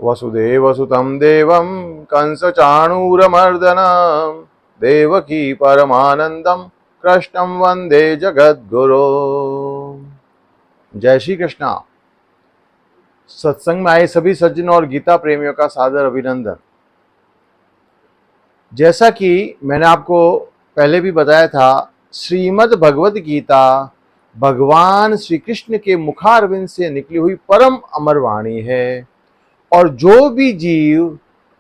वसुदेवसुतं देवं कंसचाणूरमर्दनं देवकी परमानंदम कृष्णं वंदे जगद्गुरो। जय श्री कृष्णा। सत्संग में आए सभी सज्जनों और गीता प्रेमियों का सादर अभिनंदन। जैसा कि मैंने आपको पहले भी बताया था, श्रीमद् भगवद गीता भगवान श्री कृष्ण के मुखारविंद से निकली हुई परम अमर वाणी है। और जो भी जीव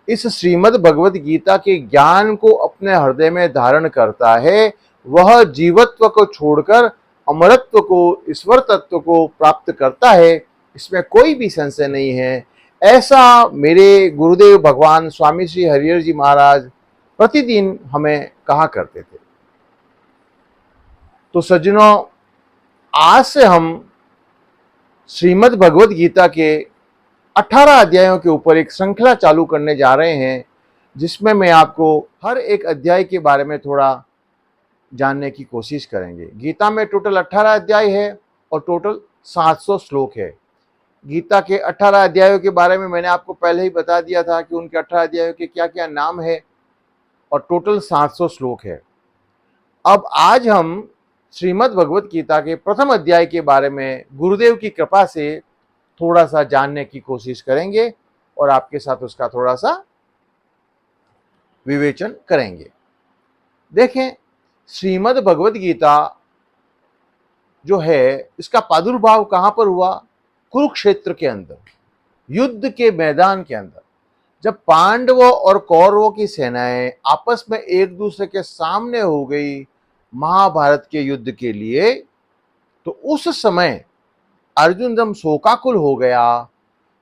इस श्रीमद् भगवद गीता के ज्ञान को अपने हृदय में धारण करता है, वह जीवत्व को छोड़कर अमरत्व को, ईश्वर तत्व को प्राप्त करता है। इसमें कोई भी संशय नहीं है। ऐसा मेरे गुरुदेव भगवान स्वामी श्री हरिहर जी महाराज प्रतिदिन हमें कहा करते थे। तो सज्जनों, आज से हम श्रीमद् भगवद गीता के 18 अध्यायों के ऊपर एक श्रृंखला चालू करने जा रहे हैं, जिसमें मैं आपको हर एक अध्याय के बारे में थोड़ा जानने की कोशिश करेंगे। गीता में टोटल 18 अध्याय है और टोटल 700 श्लोक है। गीता के 18 अध्यायों के बारे में मैंने आपको पहले ही बता दिया था कि उनके 18 अध्यायों के क्या क्या नाम है और टोटल 700 श्लोक है। अब आज हम श्रीमद् भगवद गीता के प्रथम अध्याय के बारे में गुरुदेव की कृपा से थोड़ा सा जानने की कोशिश करेंगे और आपके साथ उसका थोड़ा सा विवेचन करेंगे। देखें, श्रीमद् भगवद गीता जो है, इसका प्रादुर्भाव कहां पर हुआ? कुरुक्षेत्र के अंदर, युद्ध के मैदान के अंदर। जब पांडवों और कौरवों की सेनाएं आपस में एक दूसरे के सामने हो गई महाभारत के युद्ध के लिए, तो उस समय अर्जुन जब शोकाकुल हो गया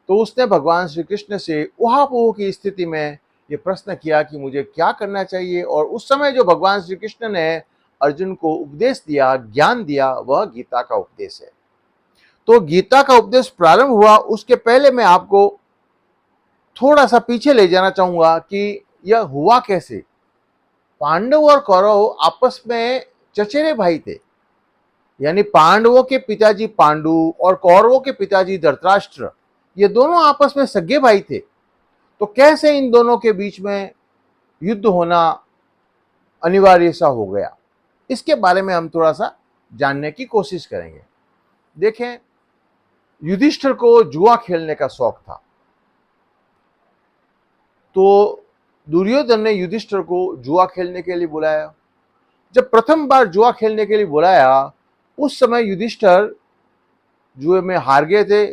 तो उसने भगवान श्री कृष्ण से उहापोह की स्थिति में ये प्रश्न किया कि मुझे क्या करना चाहिए। और उस समय जो भगवान श्री कृष्ण ने अर्जुन को उपदेश दिया, ज्ञान दिया, वह गीता का उपदेश है। तो गीता का उपदेश प्रारंभ हुआ, उसके पहले मैं आपको थोड़ा सा पीछे ले जाना चाहूंगा कि यह हुआ कैसे। पांडव और कौरव आपस में चचेरे भाई थे, यानी पांडवों के पिताजी पांडु और कौरवों के पिताजी धृतराष्ट्र, ये दोनों आपस में सगे भाई थे। तो कैसे इन दोनों के बीच में युद्ध होना अनिवार्य सा हो गया, इसके बारे में हम थोड़ा सा जानने की कोशिश करेंगे। देखें, युधिष्ठिर को जुआ खेलने का शौक था, तो दुर्योधन ने युधिष्ठिर को जुआ खेलने के लिए बुलाया। जब प्रथम बार जुआ खेलने के लिए बुलाया, उस समय युधिष्ठिर जुए में हार गए थे,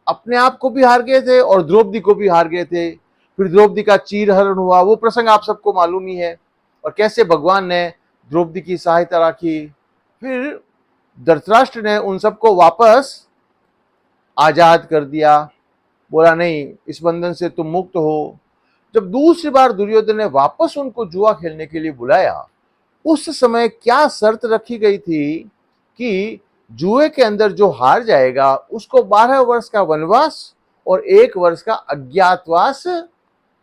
अपने आप को भी हार गए थे और द्रौपदी को भी हार गए थे। फिर द्रौपदी का चीरहरण हुआ, वो प्रसंग आप सबको मालूम ही है, और कैसे भगवान ने द्रौपदी की सहायता रखी। फिर धृतराष्ट्र ने उन सबको वापस आजाद कर दिया, बोला नहीं, इस बंधन से तुम मुक्त हो। जब दूसरी बार दुर्योधन ने वापस उनको जुआ खेलने के लिए बुलाया, उस समय क्या शर्त रखी गई थी कि जुए के अंदर जो हार जाएगा उसको 12 वर्ष का वनवास और 1 वर्ष का अज्ञातवास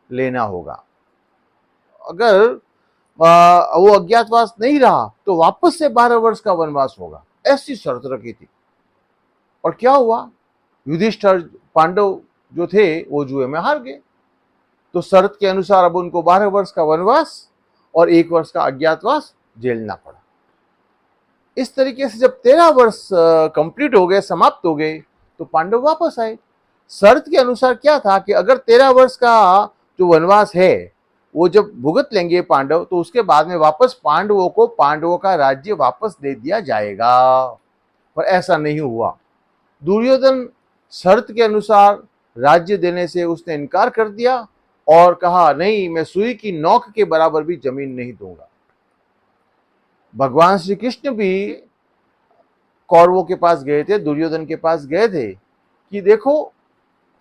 लेना होगा। अगर वो अज्ञातवास नहीं रहा तो वापस से 12 वर्ष का वनवास होगा, ऐसी शर्त रखी थी। और क्या हुआ? युधिष्ठिर, पांडव जो थे वो जुए में हार गए, तो शर्त के अनुसार अब उनको 12 वर्ष का वनवास और 1 वर्ष का अज्ञातवास झेलना पड़ा। इस तरीके से जब 13 वर्ष कंप्लीट हो गए, समाप्त हो गए, तो पांडव वापस आए। शर्त के अनुसार क्या था कि अगर 13 वर्ष का जो वनवास है वो जब भुगत लेंगे पांडव, तो उसके बाद में वापस पांडवों को पांडवों का राज्य वापस दे दिया जाएगा। पर ऐसा नहीं हुआ। दुर्योधन शर्त के अनुसार राज्य देने से उसने इनकार कर दिया और कहा, नहीं, मैं सुई की नोक के बराबर भी जमीन नहीं दूंगा। भगवान श्री कृष्ण भी कौरवों के पास गए थे, दुर्योधन के पास गए थे कि देखो,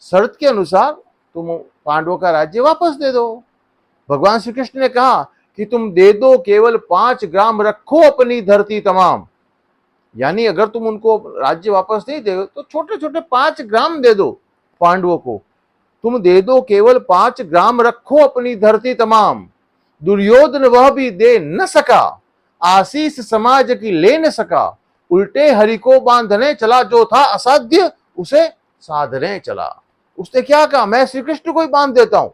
शर्त के अनुसार तुम पांडवों का राज्य वापस दे दो। भगवान श्री कृष्ण ने कहा कि तुम दे दो, केवल 5 ग्राम रखो अपनी धरती तमाम। यानी अगर तुम उनको राज्य वापस नहीं दे तो छोटे छोटे 5 ग्राम दे दो पांडवों को। तुम दे दो, केवल 5 ग्राम रखो अपनी धरती तमाम। दुर्योधन वह भी दे न सका, आशीष समाज की ले न सका। उल्टे हरि को बांधने चला, जो था असाध्य उसे साधने चला। उसने क्या कहा, मैं श्री कृष्ण को ही बांध देता हूं,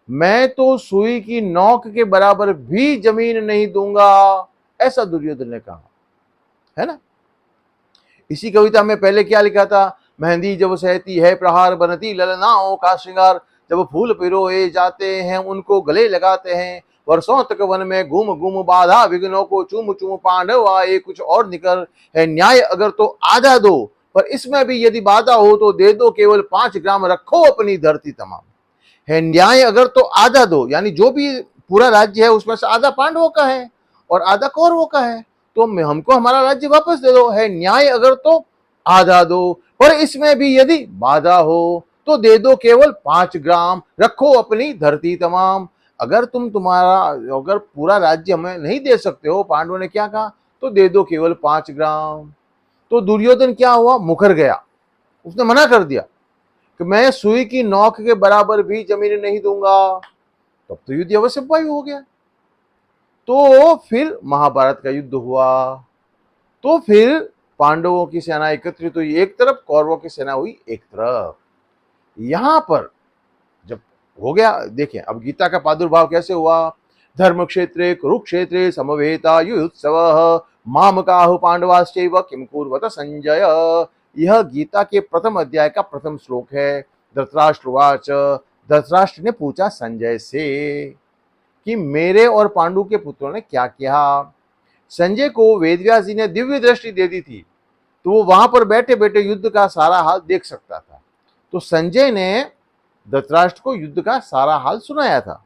मैं तो सुई की नोक के बराबर भी जमीन नहीं दूंगा, ऐसा दुर्योधन ने कहा, है ना। इसी कविता में पहले क्या लिखा था, मेहंदी जब सहती है प्रहार बनती ललनाओं का श्रृंगार, जब फूल पिरोए जाते हैं उनको गले लगाते हैं, वर्षों तक वन में घूम घूम बाधा विघ्नों को चूम चूम पांडव आए कुछ और निकर, है न्याय अगर तो आधा दो, पर इसमें भी यदि बाधा हो तो दे दो केवल 5 ग्राम, रखो अपनी धरती तमाम। है न्याय अगर तो आधा दो, यानी जो भी पूरा राज्य है उसमें से आधा पांडवों का है और आधा कौरवों का है, तो हमको हमारा राज्य वापस दे दो। है न्याय अगर तो आधा दो, पर इसमें भी यदि बाधा हो तो दे दो केवल 5 ग्राम, रखो अपनी धरती तमाम। अगर अगर पूरा राज्य हमें नहीं दे सकते हो, पांडवों ने क्या कहा, तो दे दो केवल 5 ग्राम। तो दुर्योधन क्या हुआ, मुकर गया, उसने मना कर दिया कि मैं सुई की नोक के बराबर भी जमीन नहीं दूंगा। तब तो युद्ध अवश्य हो गया। तो फिर महाभारत का युद्ध हुआ, तो फिर पांडवों की सेना एकत्रित हुई एक तरफ, कौरवों की सेना हुई एक तरफ। यहां पर जब हो गया, देखिए अब गीता का प्रादुर्भाव कैसे हुआ, धर्म क्षेत्रे कुरुक्षेत्रे समवेता युत्सव मामकाहु पांडवाश्चैव किम कुर्वत संजय। यह गीता के प्रथम अध्याय का प्रथम श्लोक है। धृतराष्ट्रवाच, धृतराष्ट्र ने पूछा संजय से कि मेरे और पांडु के पुत्रों ने क्या किया। संजय को वेदव्यास जी ने दिव्य दृष्टि दे दी थी, तो वो वहां पर बैठे बैठे युद्ध का सारा हाल देख सकता था। तो संजय ने धृतराष्ट्र को युद्ध का सारा हाल सुनाया था।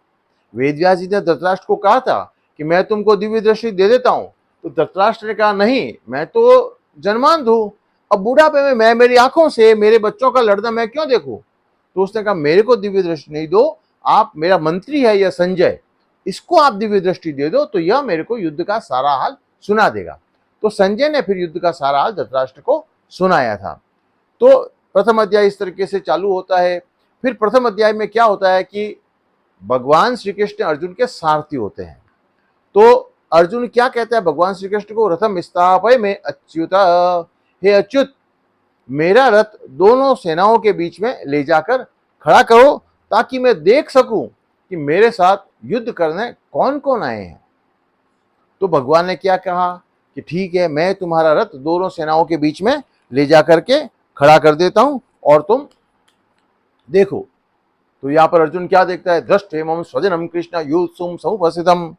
वेदव्यास जी ने धृतराष्ट्र को कहा था कि मैं तुमको दिव्य दृष्टि दे देता हूं, तो धृतराष्ट्र ने कहा नहीं, मैं तो जन्मांध हूं, अब बुढ़ापे में मैं मेरी आंखों से मेरे बच्चों का लड़ना मैं क्यों देखूं। तो उसने कहा मेरे को दिव्य दृष्टि नहीं दो, आप मेरा मंत्री है यह संजय, इसको आप दिव्य दृष्टि दे दो, तो यह मेरे को युद्ध का सारा हाल सुना देगा। तो संजय ने फिर युद्ध का सारा हाल धृतराष्ट्र को सुनाया था। तो प्रथम अध्याय इस तरीके से चालू होता है। फिर प्रथम अध्याय में क्या होता है कि भगवान श्री कृष्ण अर्जुन के सारथी होते हैं। तो अर्जुन क्या कहता है भगवान श्री कृष्ण को, रथम स्थापय में अच्युत, हे अच्युत मेरा रथ दोनों सेनाओं के बीच में ले जाकर खड़ा करो, ताकि मैं देख सकूं कि मेरे साथ युद्ध करने कौन कौन आए हैं। तो भगवान ने क्या कहा कि ठीक है, मैं तुम्हारा रथ दोनों सेनाओं के बीच में ले जाकर के खड़ा कर देता हूं और तुम देखो। तो यहां पर अर्जुन क्या देखता है, दृष्टेमं स्वजनम कृष्ण यूत्सुम समुपस्थितम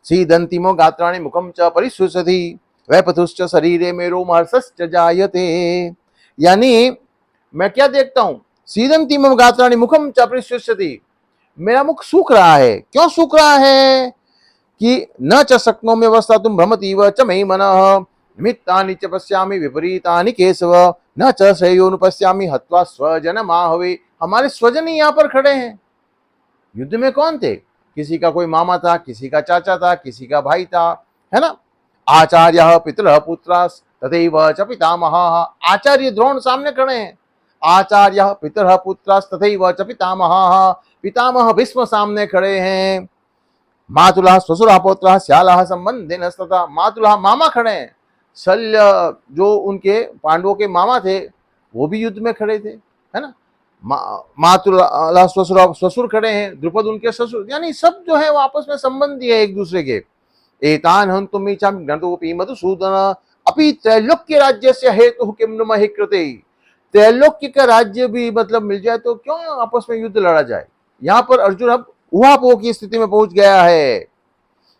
सीदंतिमो गात्राणि मुखम च परिशुष्यति वैपथुश्च शरीरे में रोमहर्षश्च जायते। यानी मैं क्या देखता हूं, सीदंतिमो गात्राणि मुखम च परिशुष्यति, मेरा मुख सूख रहा है। क्यों सूख रहा है कि न च शक्नोमि वस्तातुं भ्रमतीव च मयि मनः निमित्तानि च पश्यामि विपरीतानि केशव न च श्रेयोनुपश्यामि हत्वा स्वजनमाहवे। हमारे स्वजन ही यहाँ पर खड़े हैं। युद्ध में कौन थे, किसी का कोई मामा था, किसी का चाचा था, किसी का भाई था, है ना। आचार्य पितरः पुत्रास् तथैव च पितामहः, आचार्य द्रोण सामने खड़े हैं, आचार्य पितरः पुत्रास् तथैव च पितामहः, पितामह भीष्म सामने खड़े हैं, मातुलः स्वसुरः पौत्रः श्यालः संबंधिनस्तथा, मातुलः मामा खड़े हैं, शल्य जो उनके पांडवों के मामा थे वो भी युद्ध में खड़े थे, है ना। मातुलः ससुर खड़े हैं, द्रुपद उनके ससुर, यानी सब जो है वो आपस में संबंधी है एक दूसरे के। एतान हन्तुम् इच्छामि घ्नतोऽपि मधुसूदन अपि त्रैलोक्य राज्यस्य हेतुः किं नु महि कृते। त्रैलोक्य का राज्य भी मतलब मिल जाए तो क्यों आपस में युद्ध लड़ा जाए। यहाँ पर अर्जुन अब उहापोह की स्थिति में पहुंच गया है।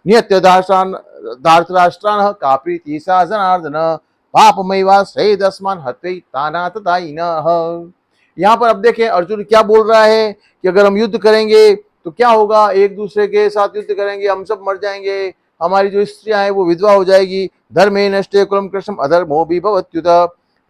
नियत्य धार्तराष्ट्रान् का प्रीति सा जनार्दन पापमैवाश्रयेदस्मान् हत्वैतानाततायिनः। यहाँ पर अब देखें अर्जुन क्या बोल रहा है कि अगर हम युद्ध करेंगे तो क्या होगा, एक दूसरे के साथ युद्ध करेंगे हम सब मर जाएंगे, हमारी जो स्त्रियां हैं वो विधवा हो जाएगी, धर्मे नष्टे कुलम कृष्ण अधर्मो भी भवत्युत,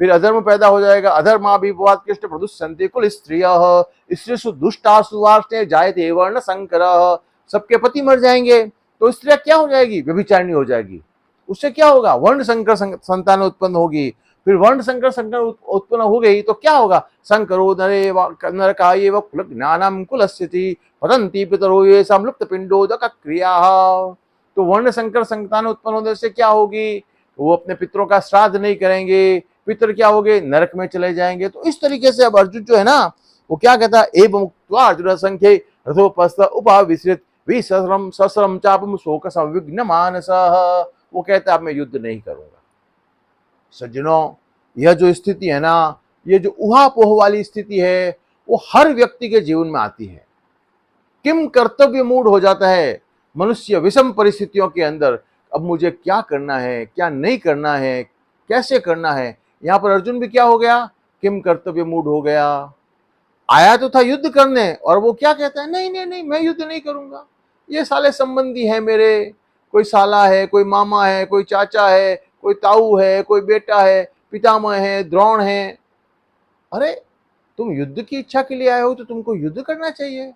फिर अधर्म पैदा हो जाएगा, अधर्मा भी भवात् कृष्ण प्रदुष्यन्ते कुल स्त्रियः स्त्रीषु दुष्टासु वार्ष्णे जायते वर्ण संकरः। सबके पति मर जाएंगे तो स्त्रियां क्या हो जाएगी, व्यभिचारिणी हो जाएगी, उससे क्या होगा, वर्ण संकर संतान उत्पन्न होगी, फिर वर्ण संकर संकर उत्पन्न हो गई तो क्या होगा, संकरो नरकायेव कुल ज्ञानम कुलस्यति पतन्ति पितरो ये संलुप्त पिंडोदक क्रिया। तो वर्ण संकर संतान उत्पन्न होने से क्या होगी, वो अपने पितरों का श्राद्ध नहीं करेंगे, पितर क्या होंगे, नरक में चले जाएंगे। तो इस तरीके से अब अर्जुन जो है ना वो क्या कहता है, एवं उक्त्वा अर्जुन संख्ये रथोपस्थ उपाविश्रित विसहस्रम सहस्रम चापम शोक संविघ्न मानसः। वो कहता है अब मैं युद्ध नहीं करूंगा। सज्जनों, यह जो स्थिति है ना, ये जो उहापोह वाली स्थिति है, वो हर व्यक्ति के जीवन में आती है। किम कर्तव्य मूड हो जाता है मनुष्य विषम परिस्थितियों के अंदर। अब मुझे क्या करना है, क्या नहीं करना है, कैसे करना है। यहां पर अर्जुन भी क्या हो गया, किम कर्तव्य मूड हो गया। आया तो था युद्ध करने, और वो क्या कहता है, नहीं नहीं नहीं, मैं युद्ध नहीं करूंगा। ये साले संबंधी है मेरे, कोई साला है, कोई मामा है, कोई चाचा है, कोई ताऊ है, कोई बेटा है, पितामह है, द्रोण है। अरे, तुम युद्ध की इच्छा के लिए आए हो तो तुमको युद्ध करना चाहिए।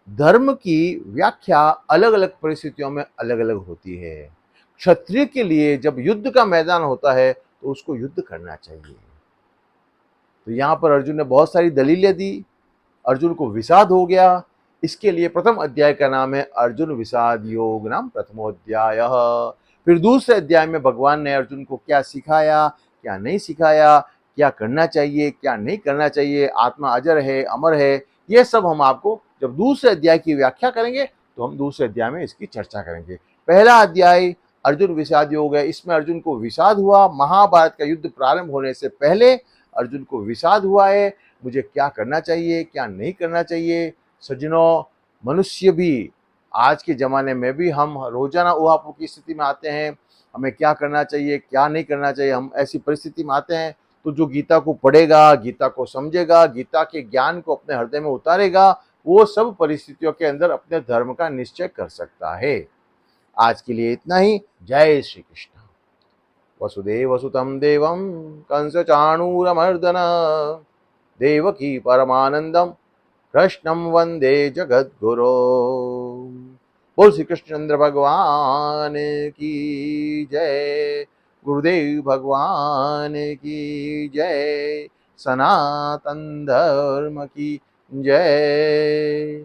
धर्म की व्याख्या अलग अलग परिस्थितियों में अलग अलग होती है। क्षत्रिय के लिए जब युद्ध का मैदान होता है तो उसको युद्ध करना चाहिए। तो यहां पर अर्जुन ने बहुत सारी दलीलें दी, अर्जुन को विषाद हो गया। इसके लिए प्रथम अध्याय का नाम है अर्जुन विषाद योग नाम प्रथमोध्याय। फिर दूसरे अध्याय में भगवान ने अर्जुन को क्या सिखाया, क्या नहीं सिखाया, क्या करना चाहिए, क्या नहीं करना चाहिए, आत्मा अजर है, अमर है, ये सब हम आपको जब दूसरे अध्याय की व्याख्या करेंगे तो हम दूसरे अध्याय में इसकी चर्चा करेंगे। पहला अध्याय अर्जुन विषाद योग है, इसमें अर्जुन को विषाद हुआ। महाभारत का युद्ध प्रारंभ होने से पहले अर्जुन को विषाद हुआ है, मुझे क्या करना चाहिए, क्या नहीं करना चाहिए। सज्जनों, मनुष्य भी आज के ज़माने में भी हम रोज़ाना ऊहापोह की स्थिति में आते हैं। हमें क्या करना चाहिए, क्या नहीं करना चाहिए, हम ऐसी परिस्थिति में आते हैं। तो जो गीता को पढ़ेगा, गीता को समझेगा, गीता के ज्ञान को अपने हृदय में उतारेगा, वो सब परिस्थितियों के अंदर अपने धर्म का निश्चय कर सकता है। आज के लिए इतना ही। जय श्री कृष्ण। वसुदेवसुतं देवं कंसचाणूरमर्दन देवकी परमानंदम कृष्णं वंदे जगद्गुरो। बोल श्री कृष्णचंद्र भगवान की जय। गुरुदेव भगवान की जय। सनातन धर्म की जय।